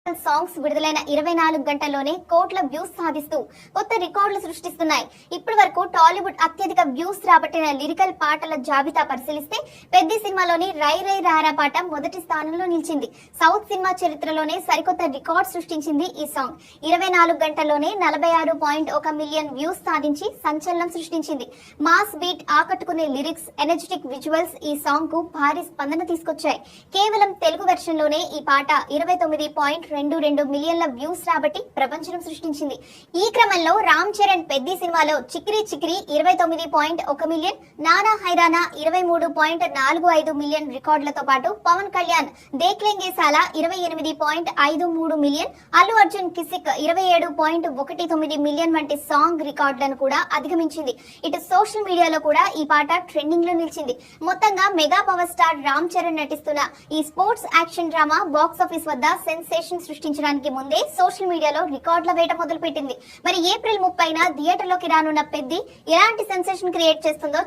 Songs విడుదలైన 24 గంటల్లోనే కోట్ల వ్యూస్ సాధిస్తూ కొత్త రికార్డులు సృష్టిస్తున్నాయి. ఇప్పటి వరకు టాలీవుడ్ అత్యధిక వ్యూస్ రాబట్టిన లిరికల్ పాటల జాబితా పరిశీలిస్తే పెద్ది సినిమాలోని రై రై రారా పాట మొదటి స్థానంలో నిలిచింది. సౌత్ సినిమా చరిత్రలోనే సరికొత్త రికార్డ్ సృష్టించింది ఈ సాంగ్. 24 గంటల్లోనే 46.1 మిలియన్ వ్యూస్ సాధించి సంచలనం సృష్టించింది. మాస్ బీట్, ఆకట్టుకునే లిరిక్స్, ఎనర్జెటిక్ విజువల్స్ ఈ సాంగ్ కు భారీ స్పందన తీసుకొచ్చాయి. కేవలం తెలుగు వెర్షన్ లోనే ఈ పాట 29.22 మిలియన్ల వ్యూస్ రాబట్టి ప్రపంచం సృష్టించింది. ఈ క్రమంలో రామ్ చరణ్ పెద్ది సినిమాలో చిక్రీ చిక్రీ 29.1 మిలియన్, నానా హైరానా 23.45 మిలియన్ రికార్డులతో పాటు పవన్ కళ్యాణ్ దేఖ్లెంగే సాలా 28.53 మిలియన్, అల్లు అర్జున్ కిసిక్ 27.19 మిలియన్ వంటి సాంగ్ రికార్డులను కూడా అధిగమించింది. ఇటు సోషల్ మీడియాలో కూడా ఈ పాట ట్రెండింగ్ లో నిలిచింది. మొత్తంగా mega power star Ram Charan నటిస్తున్న ఈ స్పోర్ట్స్ యాక్షన్ డ్రామా బాక్సాఫీస్ వద్ద సెన్సేషన్ సృష్టించడానికి ముందే సోషల్ మీడియాలో రికార్డుల వేట మొదలుపెట్టింది. మరి ఏప్రిల్ 30న థియేటర్లోకి రానున్న పెద్ది ఎలాంటి సెన్సేషన్ క్రియేట్ చేస్తుందో